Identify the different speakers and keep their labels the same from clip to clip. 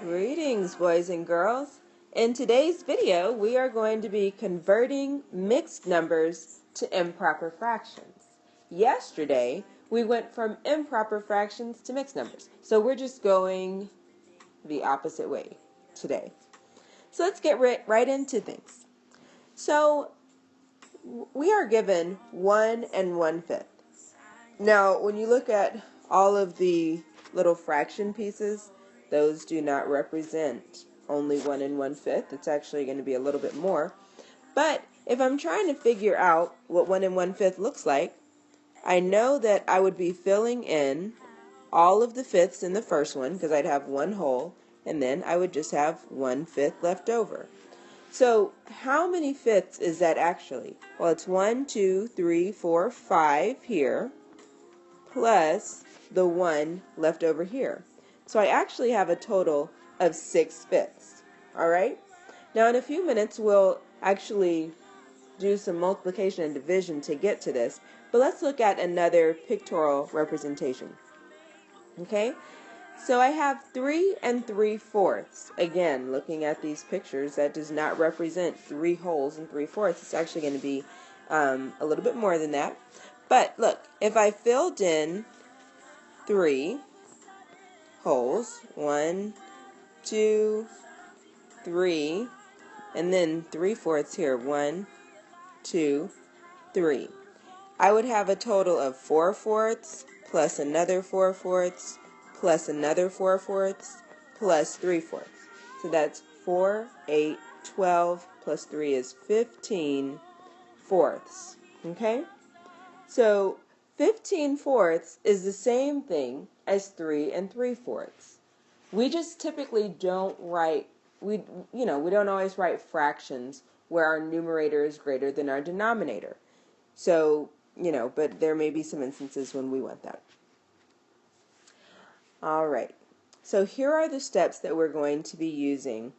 Speaker 1: Greetings, boys and girls. In today's video, we are going to be converting mixed numbers to improper fractions. Yesterday, we went from improper fractions to mixed numbers. So we're just going the opposite way today. So let's get right into things. So we are given 1 1/5. Now, when you look at all of the little fraction pieces, those do not represent only 1 1/5. It's actually going to be a little bit more. But if I'm trying to figure out what 1 1/5 looks like, I know that I would be filling in all of the fifths in the first one because I'd have one whole, and then I would just have 1/5 left over. So how many fifths is that actually? Well, it's 1, 2, 3, 4, 5 here, plus the 1 left over here. So I actually have a total of 6/5. All right? Now in a few minutes we'll actually do some multiplication and division to get to this, but let's look at another pictorial representation. Okay? So I have 3 3/4. Again, looking at these pictures, that does not represent 3 wholes and 3/4. It's actually going to be a little bit more than that. But look, if I filled in 3 wholes, 1, 2, 3, and then 3/4 here, 1, 2, 3. I would have a total of 4/4 plus another 4/4 plus another 4/4 plus 3/4. So that's 4, 8, 12 plus 3 is 15/4. Okay? So 15/4 is the same thing as 3 3/4. We just typically don't write, we don't always write fractions where our numerator is greater than our denominator. So, but there may be some instances when we want that. All right. So here are the steps that we're going to be using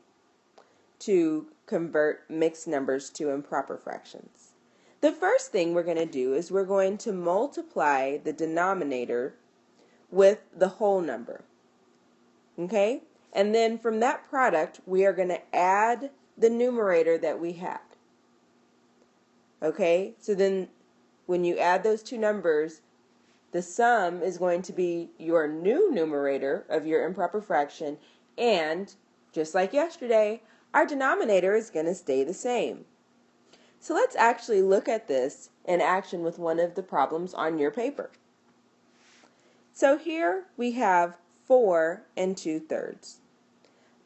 Speaker 1: to convert mixed numbers to improper fractions. The first thing we're going to do is we're going to multiply the denominator with the whole number. Okay? And then from that product, we are going to add the numerator that we had. Okay? So then when you add those two numbers, the sum is going to be your new numerator of your improper fraction, and just like yesterday, our denominator is going to stay the same. So let's actually look at this in action with one of the problems on your paper. So here we have 4 2/3.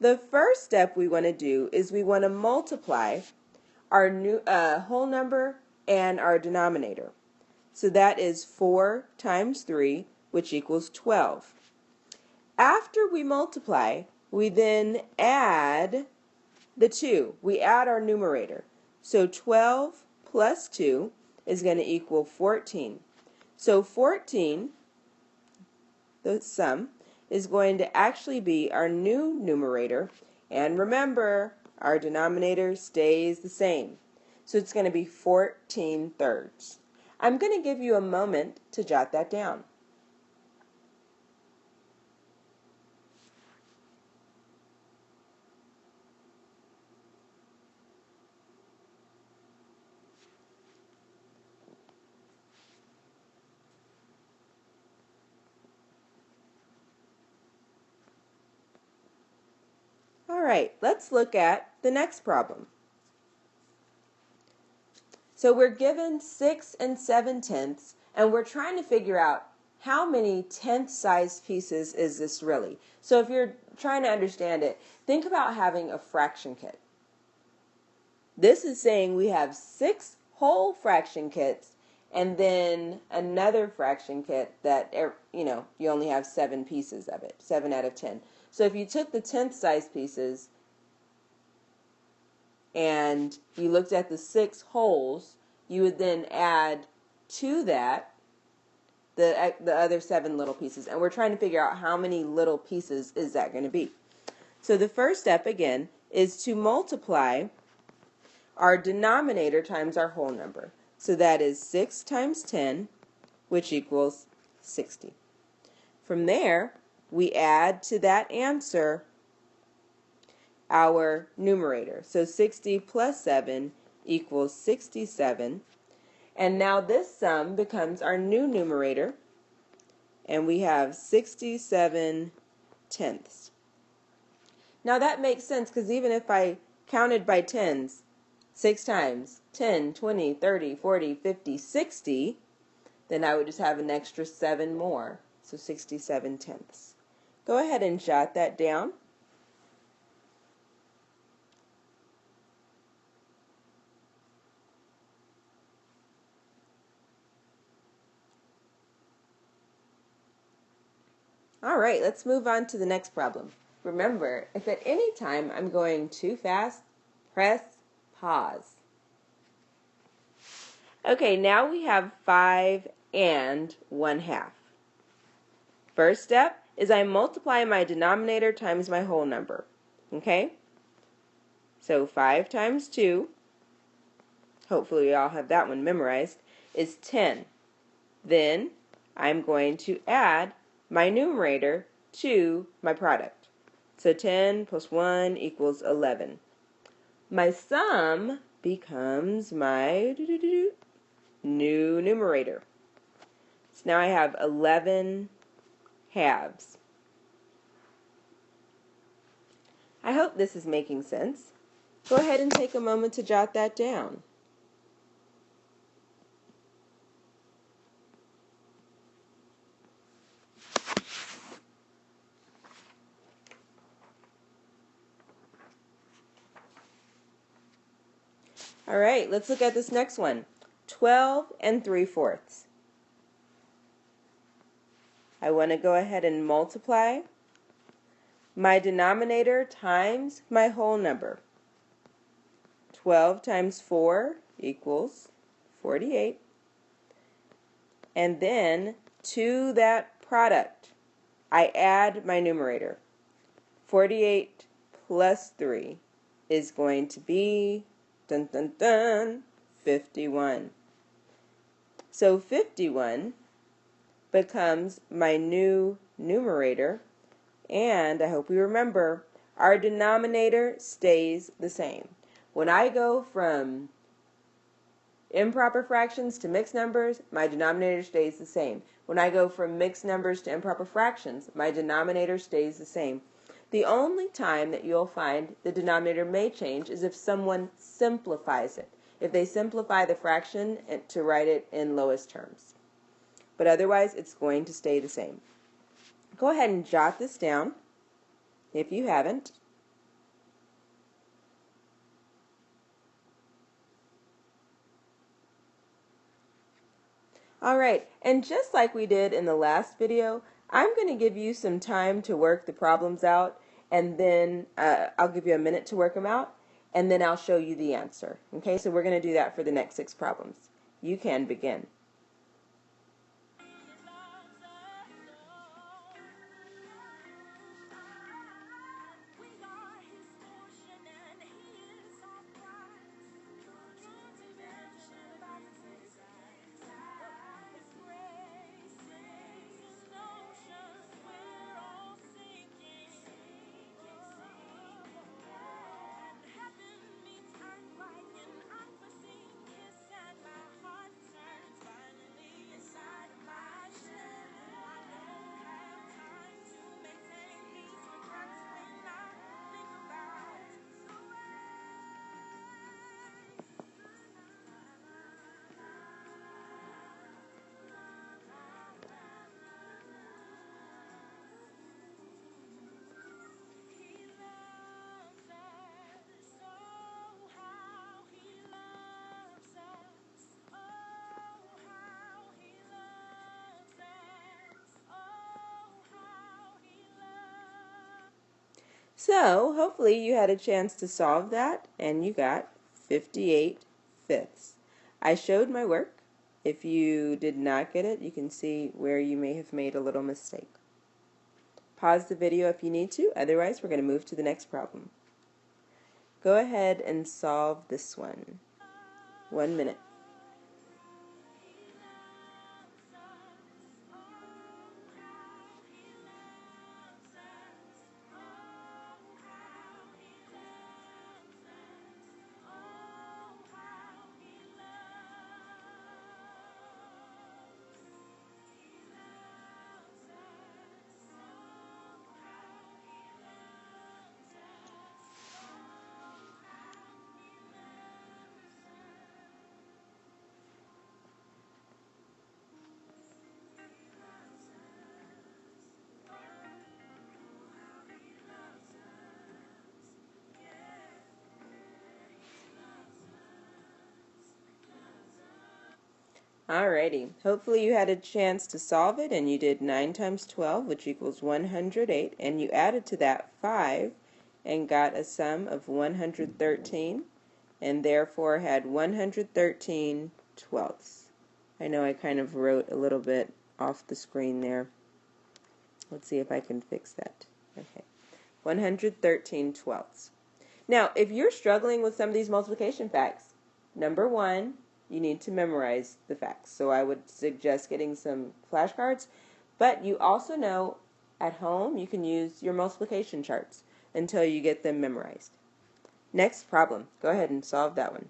Speaker 1: The first step we want to do is we want to multiply our new whole number and our denominator. So that is 4 times 3, which equals 12. After we multiply, we then add the 2. We add our numerator. So 12 plus 2 is going to equal 14. So 14, the sum, is going to actually be our new numerator. And remember, our denominator stays the same. So it's going to be 14/3. I'm going to give you a moment to jot that down. All right, let's look at the next problem. So we're given 6 7/10, and we're trying to figure out how many tenth-sized pieces is this really. So if you're trying to understand it, think about having a fraction kit. This is saying we have 6 whole fraction kits, and then another fraction kit that, you only have 7 pieces of it, 7 out of 10. So if you took the tenth-sized pieces and you looked at the 6 wholes, you would then add to that the other 7 little pieces. And we're trying to figure out how many little pieces is that going to be. So the first step, again, is to multiply our denominator times our whole number. So that is 6 times 10, which equals 60. From there, we add to that answer our numerator. So 60 plus 7 equals 67. And now this sum becomes our new numerator, and we have 67 tenths. Now that makes sense, because even if I counted by tens 6 times, 10, 20, 30, 40, 50, 60, then I would just have an extra 7 more, so 67 tenths. Go ahead and jot that down. All right, let's move on to the next problem. Remember, if at any time I'm going too fast, press pause. Okay, now we have 5 and 1/2. First step is I multiply my denominator times my whole number. Okay? So 5 times 2, hopefully we all have that one memorized, is 10. Then I'm going to add my numerator to my product. So 10 plus 1 equals 11. My sum becomes my new numerator. So now I have 11 halves. I hope this is making sense. Go ahead and take a moment to jot that down. All right, let's look at this next one. 12 and 3/4. I want to go ahead and multiply my denominator times my whole number. 12 times 4 equals 48. And then to that product, I add my numerator. 48 plus 3 is going to be, dun dun dun, 51. So 51 becomes my new numerator, and I hope you remember, our denominator stays the same. When I go from improper fractions to mixed numbers, my denominator stays the same. When I go from mixed numbers to improper fractions, my denominator stays the same. The only time that you'll find the denominator may change is if someone simplifies it. If they simplify the fraction to write it in lowest terms. But otherwise, it's going to stay the same. Go ahead and jot this down if you haven't. All right, and just like we did in the last video, I'm going to give you some time to work the problems out, and then I'll give you a minute to work them out, and then I'll show you the answer. Okay, so we're going to do that for the next 6 problems. You can begin. So, hopefully you had a chance to solve that, and you got 58/5. I showed my work. If you did not get it, you can see where you may have made a little mistake. Pause the video if you need to, otherwise we're going to move to the next problem. Go ahead and solve this one. 1 minute. Alrighty, hopefully you had a chance to solve it and you did 9 times 12, which equals 108, and you added to that 5 and got a sum of 113, and therefore had 113 twelfths. I know I kind of wrote a little bit off the screen there. Let's see if I can fix that. Okay, 113 twelfths. Now, if you're struggling with some of these multiplication facts, number one, you need to memorize the facts. So I would suggest getting some flashcards, but you also know at home you can use your multiplication charts until you get them memorized. Next problem. Go ahead and solve that one.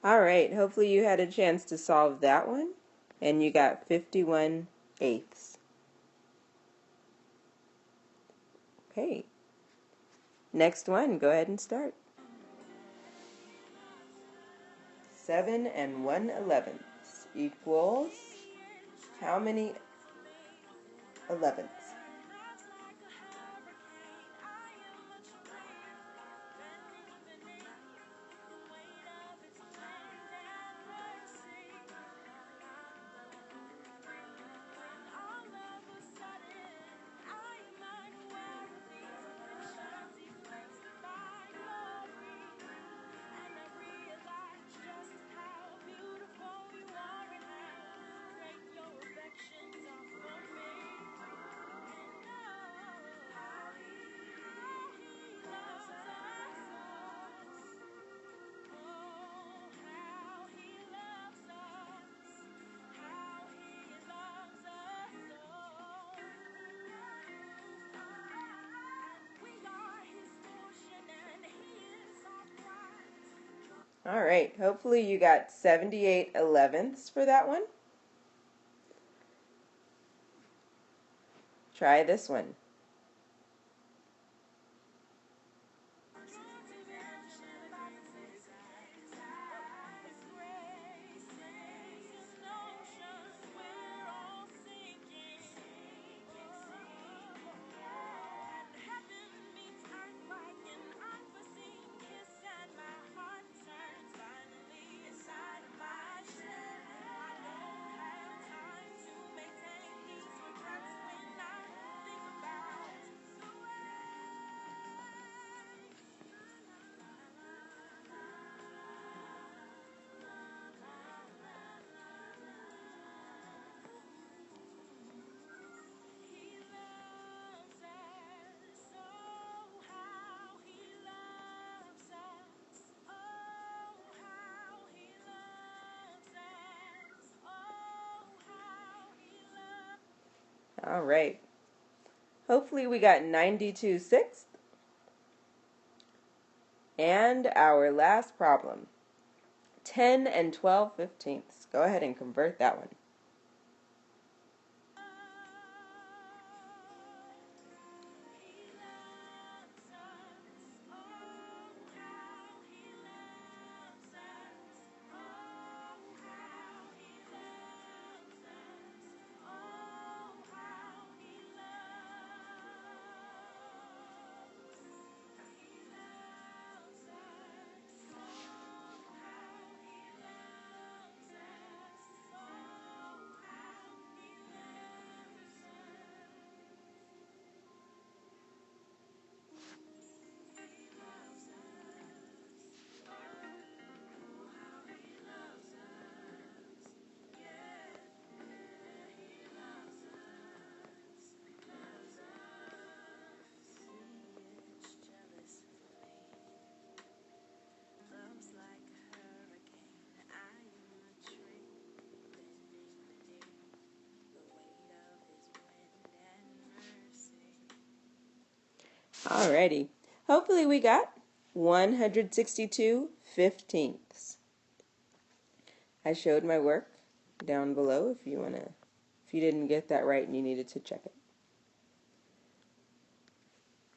Speaker 1: Alright, hopefully you had a chance to solve that one, and you got 51 eighths. Okay, next one, go ahead and start. 7 and 1/11 equals how many 11ths? Alright, hopefully you got 78 elevenths for that one. Try this one. All right. Hopefully we got 92 sixths. And our last problem, 10 and 12 fifteenths. Go ahead and convert that one. Alrighty. Hopefully we got 162/15. I showed my work down below if you didn't get that right and you needed to check it.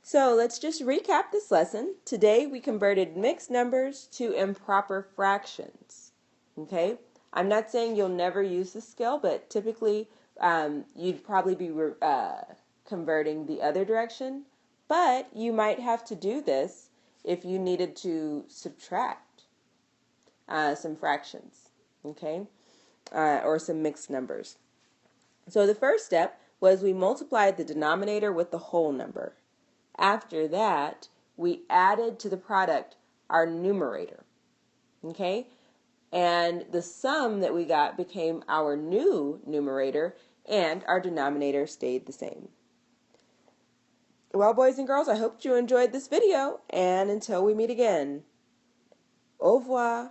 Speaker 1: So let's just recap this lesson. Today we converted mixed numbers to improper fractions. Okay? I'm not saying you'll never use this skill, but typically you'd probably be converting the other direction. But you might have to do this if you needed to subtract some fractions, okay, or some mixed numbers. So the first step was we multiplied the denominator with the whole number. After that, we added to the product our numerator, okay? And the sum that we got became our new numerator, and our denominator stayed the same. Well, boys and girls, I hope you enjoyed this video, and until we meet again, au revoir.